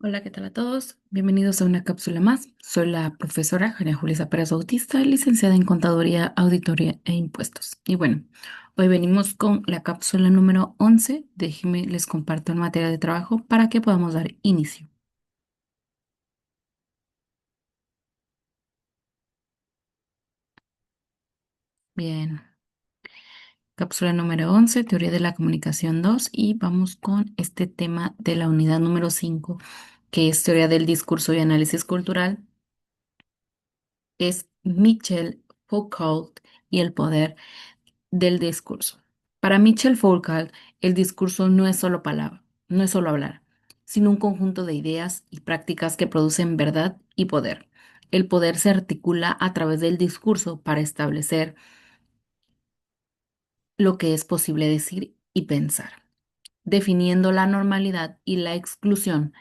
Hola, ¿qué tal a todos? Bienvenidos a una cápsula más. Soy la profesora Jania Julissa Pérez Bautista, licenciada en Contaduría, Auditoría e Impuestos. Y bueno, hoy venimos con la cápsula número 11. Déjenme les comparto en materia de trabajo para que podamos dar inicio. Bien, cápsula número 11, Teoría de la Comunicación 2, y vamos con este tema de la unidad número 5, que es Teoría del Discurso y Análisis Cultural. Es Michel Foucault y el poder del discurso. Para Michel Foucault, el discurso no es solo palabra, no es solo hablar, sino un conjunto de ideas y prácticas que producen verdad y poder. El poder se articula a través del discurso para establecer lo que es posible decir y pensar, definiendo la normalidad y la exclusión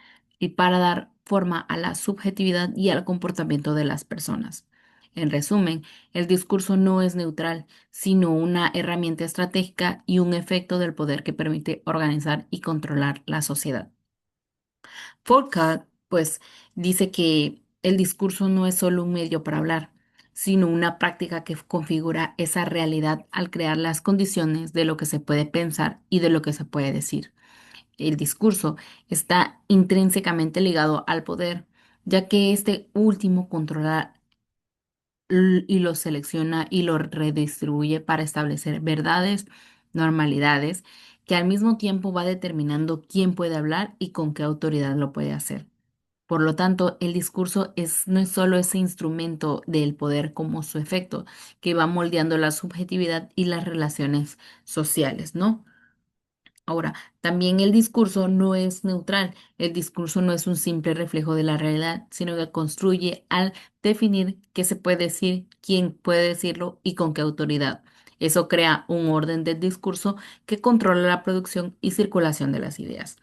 y para dar forma a la subjetividad y al comportamiento de las personas. En resumen, el discurso no es neutral, sino una herramienta estratégica y un efecto del poder que permite organizar y controlar la sociedad. Foucault, pues, dice que el discurso no es solo un medio para hablar, sino una práctica que configura esa realidad al crear las condiciones de lo que se puede pensar y de lo que se puede decir. El discurso está intrínsecamente ligado al poder, ya que este último controla y lo selecciona y lo redistribuye para establecer verdades, normalidades, que al mismo tiempo va determinando quién puede hablar y con qué autoridad lo puede hacer. Por lo tanto, el discurso no es solo ese instrumento del poder como su efecto, que va moldeando la subjetividad y las relaciones sociales, ¿no? Ahora, también el discurso no es neutral. El discurso no es un simple reflejo de la realidad, sino que construye al definir qué se puede decir, quién puede decirlo y con qué autoridad. Eso crea un orden del discurso que controla la producción y circulación de las ideas.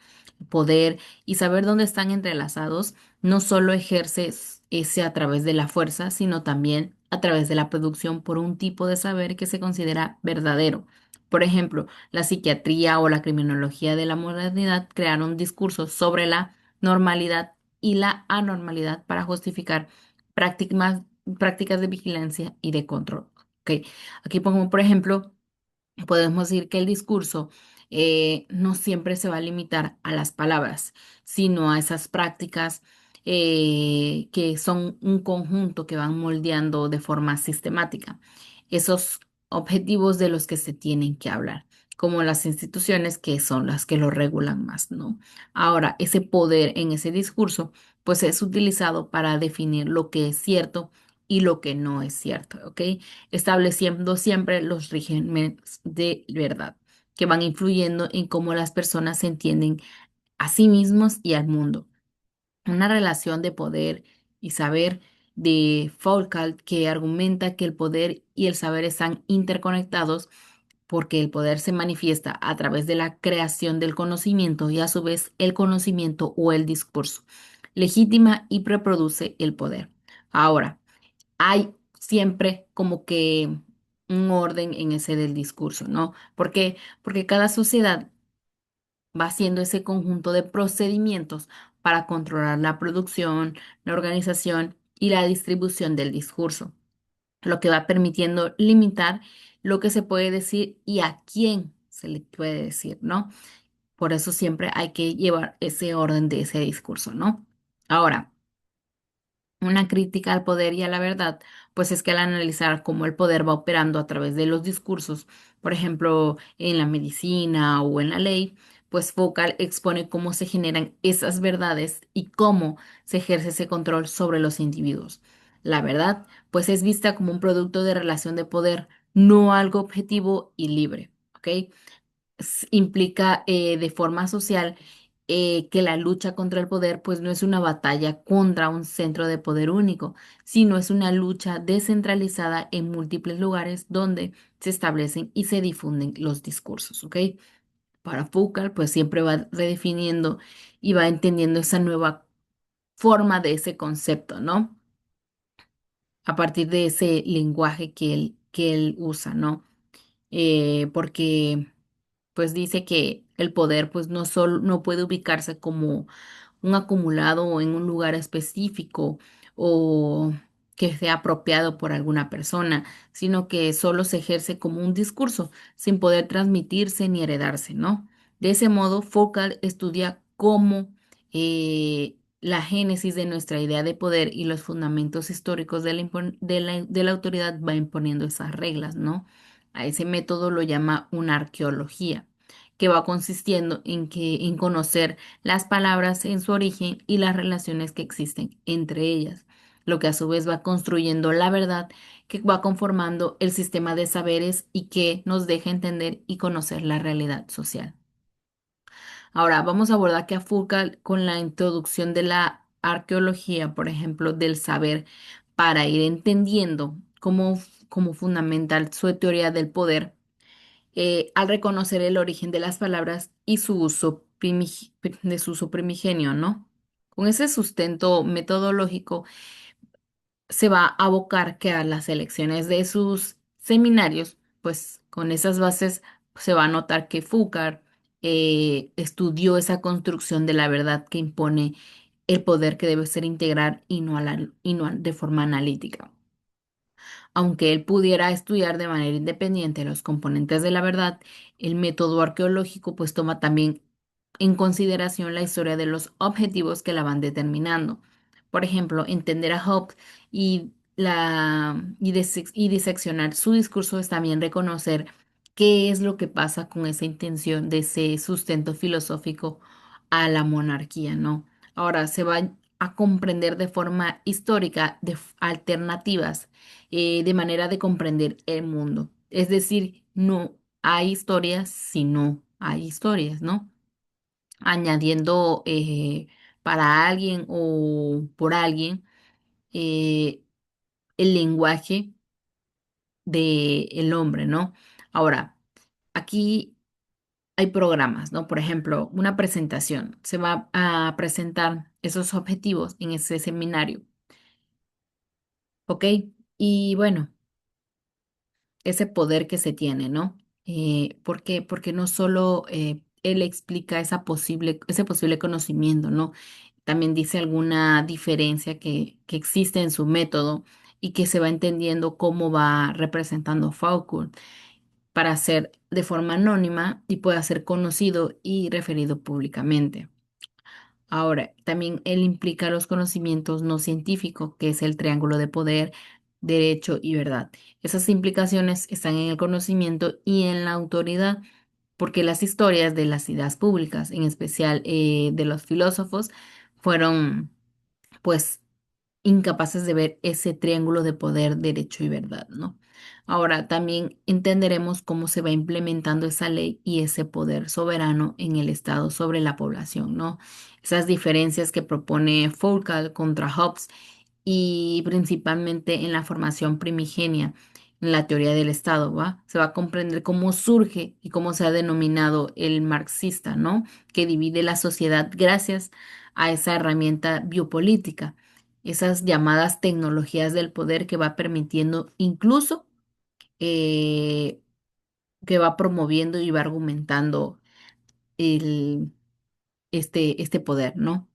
Poder y saber dónde están entrelazados no solo ejerce ese a través de la fuerza, sino también a través de la producción por un tipo de saber que se considera verdadero. Por ejemplo, la psiquiatría o la criminología de la modernidad crearon discursos sobre la normalidad y la anormalidad para justificar prácticas, prácticas de vigilancia y de control. Ok, aquí pongo, por ejemplo, podemos decir que el discurso no siempre se va a limitar a las palabras, sino a esas prácticas que son un conjunto que van moldeando de forma sistemática esos objetivos de los que se tienen que hablar, como las instituciones que son las que lo regulan más, ¿no? Ahora, ese poder en ese discurso, pues es utilizado para definir lo que es cierto y lo que no es cierto, ¿ok? Estableciendo siempre los regímenes de verdad que van influyendo en cómo las personas se entienden a sí mismos y al mundo. Una relación de poder y saber de Foucault que argumenta que el poder y el saber están interconectados porque el poder se manifiesta a través de la creación del conocimiento y a su vez el conocimiento o el discurso legitima y reproduce el poder. Ahora, hay siempre como que un orden en ese del discurso, ¿no? ¿Por qué? Porque cada sociedad va haciendo ese conjunto de procedimientos para controlar la producción, la organización y la distribución del discurso, lo que va permitiendo limitar lo que se puede decir y a quién se le puede decir, ¿no? Por eso siempre hay que llevar ese orden de ese discurso, ¿no? Ahora, una crítica al poder y a la verdad, pues es que al analizar cómo el poder va operando a través de los discursos, por ejemplo, en la medicina o en la ley, pues Foucault expone cómo se generan esas verdades y cómo se ejerce ese control sobre los individuos. La verdad, pues es vista como un producto de relación de poder, no algo objetivo y libre, ¿ok? Implica de forma social que la lucha contra el poder pues no es una batalla contra un centro de poder único, sino es una lucha descentralizada en múltiples lugares donde se establecen y se difunden los discursos, ¿ok? Para Foucault pues siempre va redefiniendo y va entendiendo esa nueva forma de ese concepto, ¿no? A partir de ese lenguaje que él usa, ¿no? Porque pues dice que el poder pues no solo no puede ubicarse como un acumulado en un lugar específico o que sea apropiado por alguna persona, sino que solo se ejerce como un discurso, sin poder transmitirse ni heredarse, ¿no? De ese modo, Foucault estudia cómo la génesis de nuestra idea de poder y los fundamentos históricos de de la autoridad va imponiendo esas reglas, ¿no? A ese método lo llama una arqueología, que va consistiendo en conocer las palabras en su origen y las relaciones que existen entre ellas, lo que a su vez va construyendo la verdad que va conformando el sistema de saberes y que nos deja entender y conocer la realidad social. Ahora vamos a abordar que a Foucault con la introducción de la arqueología, por ejemplo, del saber, para ir entendiendo cómo fundamental su teoría del poder, al reconocer el origen de las palabras y su de su uso primigenio, ¿no? Con ese sustento metodológico se va a abocar que a las elecciones de sus seminarios, pues con esas bases se va a notar que Foucault estudió esa construcción de la verdad que impone el poder que debe ser integral y no de forma analítica. Aunque él pudiera estudiar de manera independiente los componentes de la verdad, el método arqueológico pues toma también en consideración la historia de los objetivos que la van determinando. Por ejemplo, entender a Hobbes y diseccionar su discurso es también reconocer qué es lo que pasa con esa intención de ese sustento filosófico a la monarquía, ¿no? Ahora se va a comprender de forma histórica alternativas de manera de comprender el mundo. Es decir, no hay historias si no hay historias, ¿no? Añadiendo para alguien o por alguien eh, el lenguaje del hombre, ¿no? Ahora, aquí hay programas, ¿no? Por ejemplo, una presentación. Se va a presentar esos objetivos en ese seminario, ¿ok? Y bueno, ese poder que se tiene, ¿no? ¿Por qué? Porque no solo él explica ese posible conocimiento, ¿no? También dice alguna diferencia que existe en su método y que se va entendiendo cómo va representando Foucault para ser de forma anónima y pueda ser conocido y referido públicamente. Ahora, también él implica los conocimientos no científicos, que es el triángulo de poder, derecho y verdad. Esas implicaciones están en el conocimiento y en la autoridad, porque las historias de las ideas públicas, en especial de los filósofos, fueron pues incapaces de ver ese triángulo de poder, derecho y verdad, ¿no? Ahora también entenderemos cómo se va implementando esa ley y ese poder soberano en el Estado sobre la población, ¿no? Esas diferencias que propone Foucault contra Hobbes y principalmente en la formación primigenia, en la teoría del Estado, ¿va? Se va a comprender cómo surge y cómo se ha denominado el marxista, ¿no? Que divide la sociedad gracias a esa herramienta biopolítica, esas llamadas tecnologías del poder que va permitiendo incluso eh, que va promoviendo y va argumentando el, este poder, ¿no?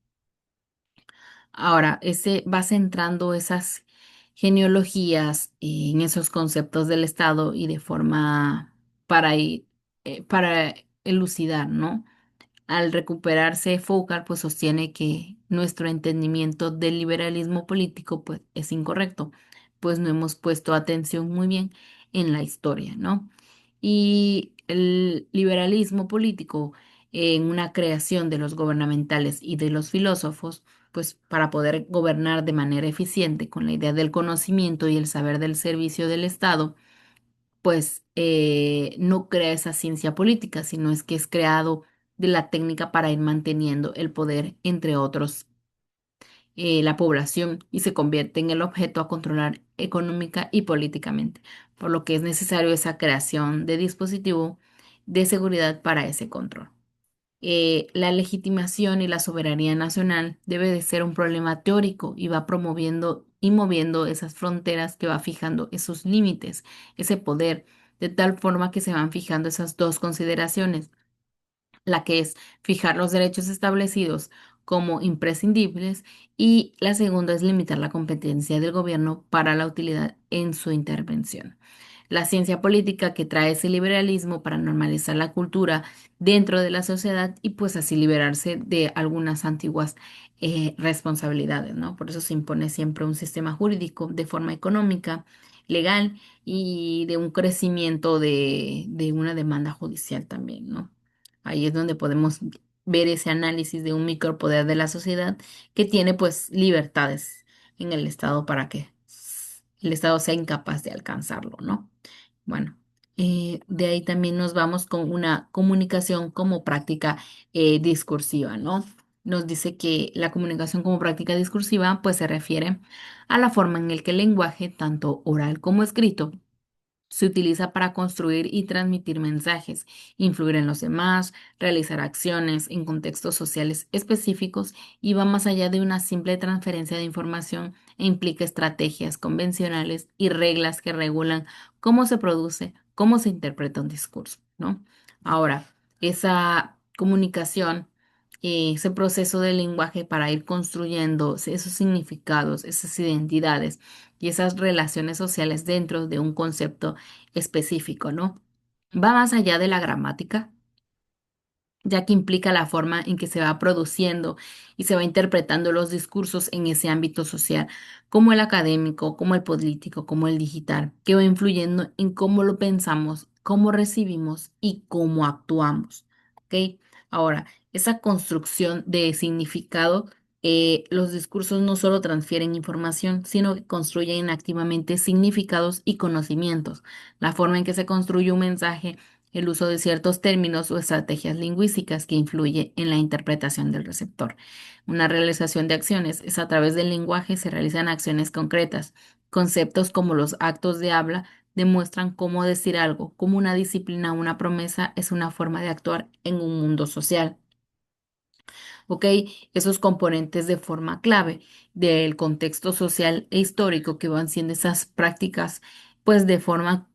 Ahora, ese va centrando esas genealogías en esos conceptos del Estado y de forma para elucidar, ¿no? Al recuperarse, Foucault pues sostiene que nuestro entendimiento del liberalismo político pues es incorrecto, pues no hemos puesto atención muy bien en la historia, ¿no? Y el liberalismo político en una creación de los gubernamentales y de los filósofos, pues para poder gobernar de manera eficiente con la idea del conocimiento y el saber del servicio del Estado, pues no crea esa ciencia política, sino es que es creado de la técnica para ir manteniendo el poder, entre otros, la población y se convierte en el objeto a controlar económica y políticamente, por lo que es necesario esa creación de dispositivo de seguridad para ese control. La legitimación y la soberanía nacional debe de ser un problema teórico y va promoviendo y moviendo esas fronteras que va fijando esos límites, ese poder, de tal forma que se van fijando esas dos consideraciones, la que es fijar los derechos establecidos como imprescindibles y la segunda es limitar la competencia del gobierno para la utilidad en su intervención. La ciencia política que trae ese liberalismo para normalizar la cultura dentro de la sociedad y pues así liberarse de algunas antiguas responsabilidades, ¿no? Por eso se impone siempre un sistema jurídico de forma económica, legal y de un crecimiento de una demanda judicial también, ¿no? Ahí es donde podemos ver ese análisis de un micropoder de la sociedad que tiene pues libertades en el Estado para que el Estado sea incapaz de alcanzarlo, ¿no? Bueno, de ahí también nos vamos con una comunicación como práctica discursiva, ¿no? Nos dice que la comunicación como práctica discursiva pues se refiere a la forma en la que el lenguaje, tanto oral como escrito, se utiliza para construir y transmitir mensajes, influir en los demás, realizar acciones en contextos sociales específicos y va más allá de una simple transferencia de información e implica estrategias convencionales y reglas que regulan cómo se produce, cómo se interpreta un discurso, ¿no? Ahora, esa comunicación, ese proceso del lenguaje para ir construyendo esos significados, esas identidades y esas relaciones sociales dentro de un concepto específico, ¿no? Va más allá de la gramática, ya que implica la forma en que se va produciendo y se va interpretando los discursos en ese ámbito social, como el académico, como el político, como el digital, que va influyendo en cómo lo pensamos, cómo recibimos y cómo actuamos. ¿Ok? Ahora, esa construcción de significado, los discursos no solo transfieren información, sino que construyen activamente significados y conocimientos. La forma en que se construye un mensaje, el uso de ciertos términos o estrategias lingüísticas que influye en la interpretación del receptor. Una realización de acciones es a través del lenguaje se realizan acciones concretas. Conceptos como los actos de habla demuestran cómo decir algo, como una disciplina o una promesa es una forma de actuar en un mundo social. ¿Ok? Esos componentes de forma clave del contexto social e histórico que van siendo esas prácticas, pues de forma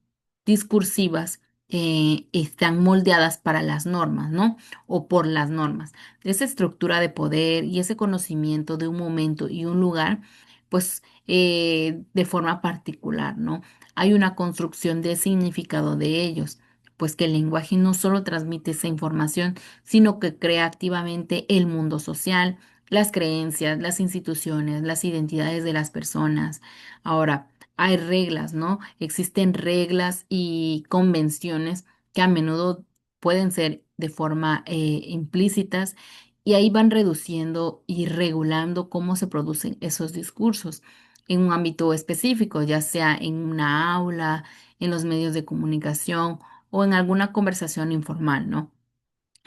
discursivas, están moldeadas para las normas, ¿no? O por las normas. Esa estructura de poder y ese conocimiento de un momento y un lugar, pues de forma particular, ¿no? Hay una construcción de significado de ellos, pues que el lenguaje no solo transmite esa información, sino que crea activamente el mundo social, las creencias, las instituciones, las identidades de las personas. Ahora, hay reglas, ¿no? Existen reglas y convenciones que a menudo pueden ser de forma implícitas y ahí van reduciendo y regulando cómo se producen esos discursos en un ámbito específico, ya sea en una aula, en los medios de comunicación o en alguna conversación informal, ¿no?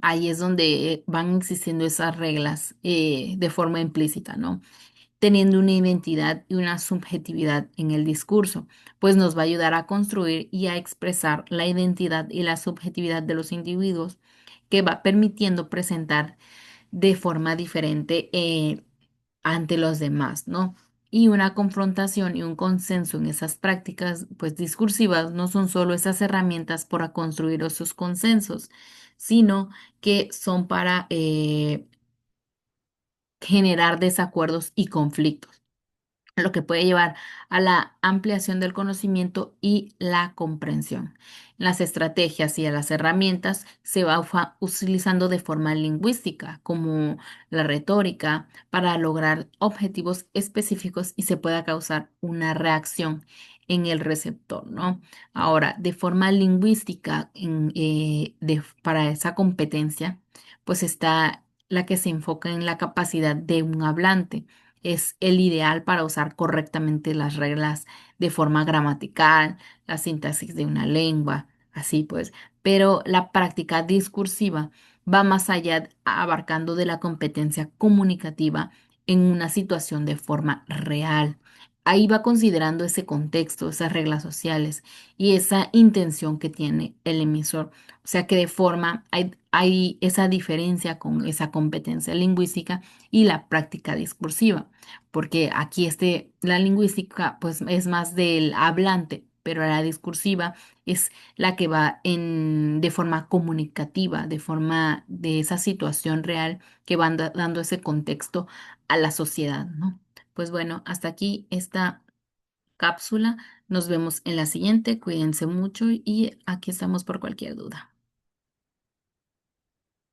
Ahí es donde van existiendo esas reglas de forma implícita, ¿no? Teniendo una identidad y una subjetividad en el discurso, pues nos va a ayudar a construir y a expresar la identidad y la subjetividad de los individuos que va permitiendo presentar de forma diferente ante los demás, ¿no? Y una confrontación y un consenso en esas prácticas, pues discursivas, no son solo esas herramientas para construir esos consensos, sino que son para generar desacuerdos y conflictos, lo que puede llevar a la ampliación del conocimiento y la comprensión. Las estrategias y las herramientas se va utilizando de forma lingüística, como la retórica, para lograr objetivos específicos y se pueda causar una reacción en el receptor, ¿no? Ahora, de forma lingüística, para esa competencia, pues está la que se enfoca en la capacidad de un hablante es el ideal para usar correctamente las reglas de forma gramatical, la sintaxis de una lengua, así pues. Pero la práctica discursiva va más allá, abarcando de la competencia comunicativa en una situación de forma real. Ahí va considerando ese contexto, esas reglas sociales y esa intención que tiene el emisor. O sea que de forma hay esa diferencia con esa competencia lingüística y la práctica discursiva, porque aquí la lingüística pues es más del hablante pero la discursiva es la que va de forma comunicativa, de forma de esa situación real que van dando ese contexto a la sociedad, ¿no? Pues bueno, hasta aquí esta cápsula. Nos vemos en la siguiente. Cuídense mucho y aquí estamos por cualquier duda.